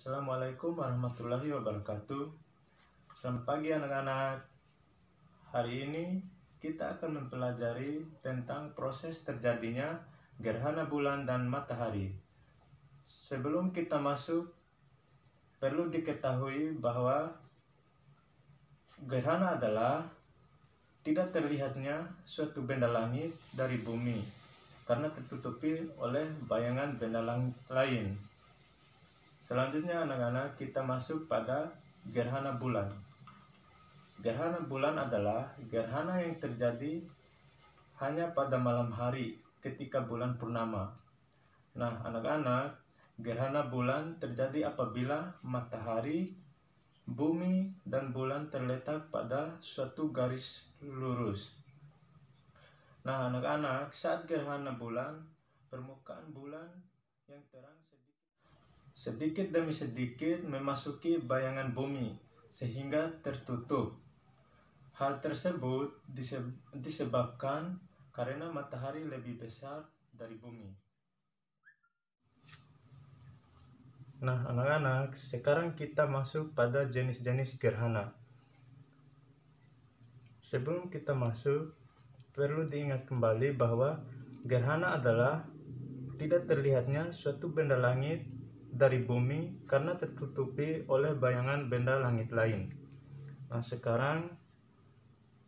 Assalamualaikum warahmatullahi wabarakatuh. Selamat pagi anak-anak. Hari ini kita akan mempelajari tentang proses terjadinya gerhana bulan dan matahari. Sebelum kita masuk, perlu diketahui bahwa gerhana adalah tidak terlihatnya suatu benda langit dari bumi karena tertutupi oleh bayangan benda langit lain. Selanjutnya anak-anak, kita masuk pada gerhana bulan. Gerhana bulan adalah gerhana yang terjadi hanya pada malam hari ketika bulan purnama. Nah anak-anak, gerhana bulan terjadi apabila matahari, bumi, dan bulan terletak pada suatu garis lurus. Nah anak-anak, saat gerhana bulan, permukaan bulan yang terang sedikit demi sedikit memasuki bayangan bumi sehingga tertutup. Hal tersebut disebabkan karena matahari lebih besar dari bumi. Nah anak-anak, sekarang kita masuk pada jenis-jenis gerhana. Sebelum kita masuk, perlu diingat kembali bahwa gerhana adalah tidak terlihatnya suatu benda langit dari bumi karena tertutupi oleh bayangan benda langit lain. Nah sekarang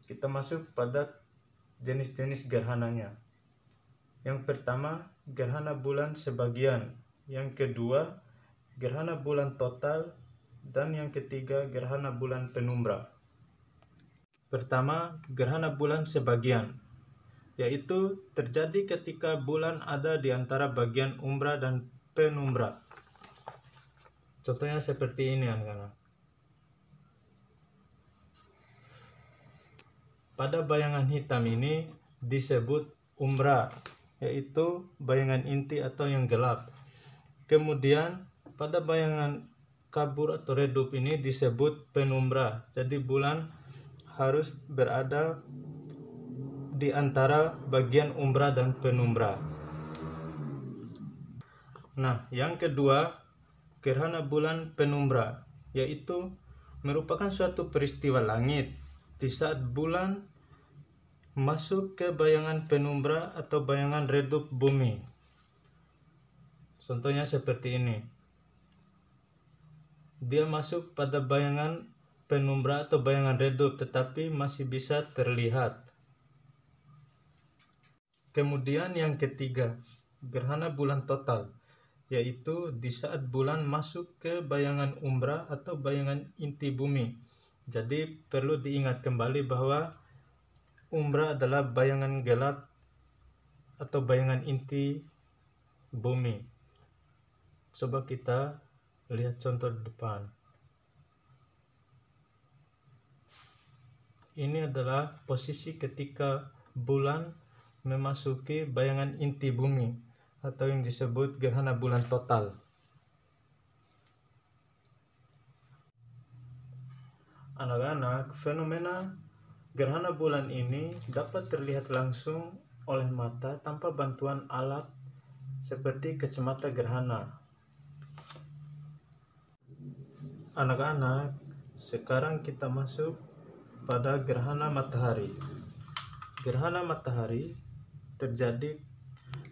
kita masuk pada jenis-jenis gerhananya. Yang pertama, gerhana bulan sebagian. Yang kedua, gerhana bulan total. Dan yang ketiga, gerhana bulan penumbra. Pertama, gerhana bulan sebagian, yaitu terjadi ketika bulan ada di antara bagian umbra dan penumbra. Contohnya seperti ini anak-anak. Pada bayangan hitam ini disebut umbra, yaitu bayangan inti atau yang gelap. Kemudian pada bayangan kabur atau redup ini disebut penumbra. Jadi bulan harus berada di antara bagian umbra dan penumbra. Nah, yang kedua, gerhana bulan penumbra, yaitu merupakan suatu peristiwa langit di saat bulan masuk ke bayangan penumbra atau bayangan redup bumi. Contohnya seperti ini. Dia masuk pada bayangan penumbra atau bayangan redup tetapi masih bisa terlihat. Kemudian yang ketiga, gerhana bulan total, yaitu di saat bulan masuk ke bayangan umbra atau bayangan inti bumi. Jadi perlu diingat kembali bahwa umbra adalah bayangan gelap atau bayangan inti bumi. Coba kita lihat contoh di depan. Ini adalah posisi ketika bulan memasuki bayangan inti bumi atau yang disebut gerhana bulan total. Anak-anak, fenomena gerhana bulan ini dapat terlihat langsung oleh mata tanpa bantuan alat seperti kacamata gerhana. Anak-anak, sekarang kita masuk pada gerhana matahari. Gerhana matahari terjadi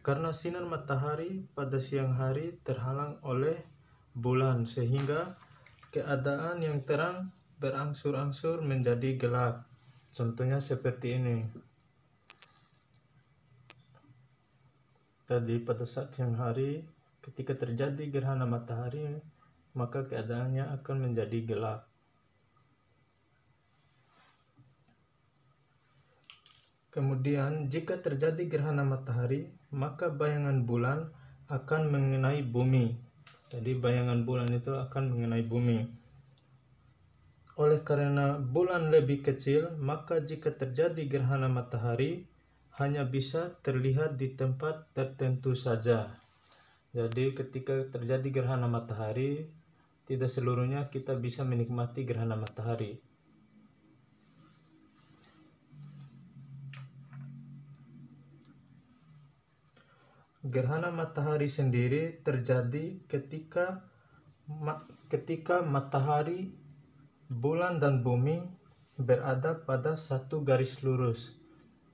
karena sinar matahari pada siang hari terhalang oleh bulan sehingga keadaan yang terang berangsur-angsur menjadi gelap. Contohnya seperti ini. Tadi pada saat siang hari ketika terjadi gerhana matahari, maka keadaannya akan menjadi gelap. Kemudian jika terjadi gerhana matahari, maka bayangan bulan akan mengenai bumi. Jadi bayangan bulan itu akan mengenai bumi. Oleh karena bulan lebih kecil, maka jika terjadi gerhana matahari hanya bisa terlihat di tempat tertentu saja. Jadi ketika terjadi gerhana matahari, tidak seluruhnya kita bisa menikmati gerhana matahari. Gerhana matahari sendiri terjadi ketika ketika matahari, bulan dan bumi berada pada satu garis lurus.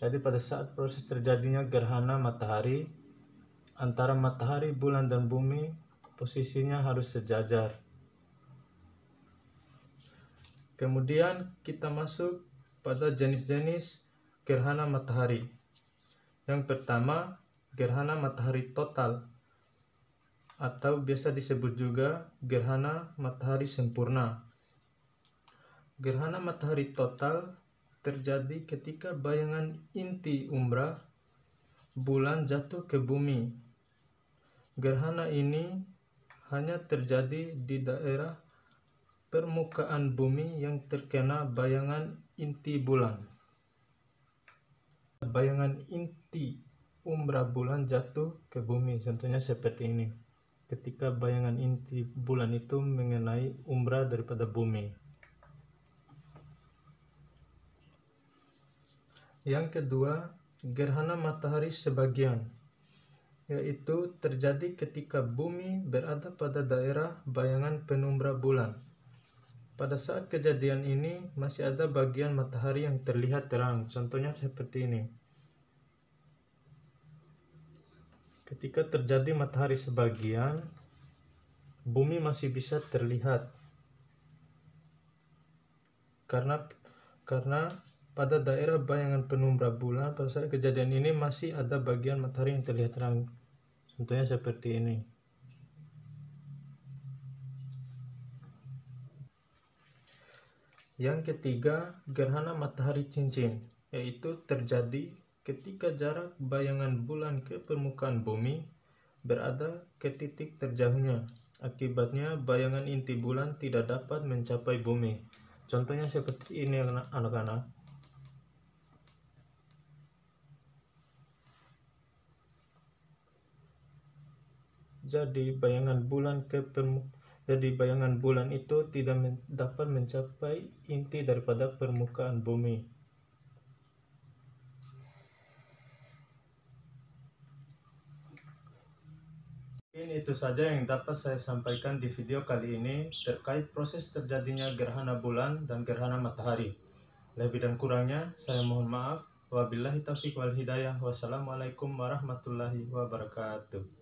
Jadi pada saat proses terjadinya gerhana matahari, antara matahari, bulan dan bumi posisinya harus sejajar. Kemudian kita masuk pada jenis-jenis gerhana matahari. Yang pertama, gerhana matahari total atau biasa disebut juga gerhana matahari sempurna. Gerhana matahari total terjadi ketika bayangan inti umbra bulan jatuh ke bumi. Gerhana ini hanya terjadi di daerah permukaan bumi yang terkena bayangan inti bulan. Bayangan inti umbra bulan jatuh ke bumi, contohnya seperti ini. Ketika bayangan inti bulan itu mengenai umbra daripada bumi. Yang kedua, gerhana matahari sebagian, yaitu terjadi ketika bumi berada pada daerah bayangan penumbra bulan. Pada saat kejadian ini masih ada bagian matahari yang terlihat terang, contohnya seperti ini. Ketika terjadi matahari sebagian, bumi masih bisa terlihat karena pada daerah bayangan penumbra bulan pada saat kejadian ini masih ada bagian matahari yang terlihat terang, contohnya seperti ini. Yang ketiga, gerhana matahari cincin, yaitu terjadi ketika jarak bayangan bulan ke permukaan bumi berada ke titik terjauhnya. Akibatnya bayangan inti bulan tidak dapat mencapai bumi. Contohnya seperti ini anak-anak. Jadi bayangan bulan itu tidak dapat mencapai inti daripada permukaan bumi. Ini itu saja yang dapat saya sampaikan di video kali ini terkait proses terjadinya gerhana bulan dan gerhana matahari. Lebih dan kurangnya saya mohon maaf. Wabillahi taufiq wal hidayah. Wassalamualaikum warahmatullahi wabarakatuh.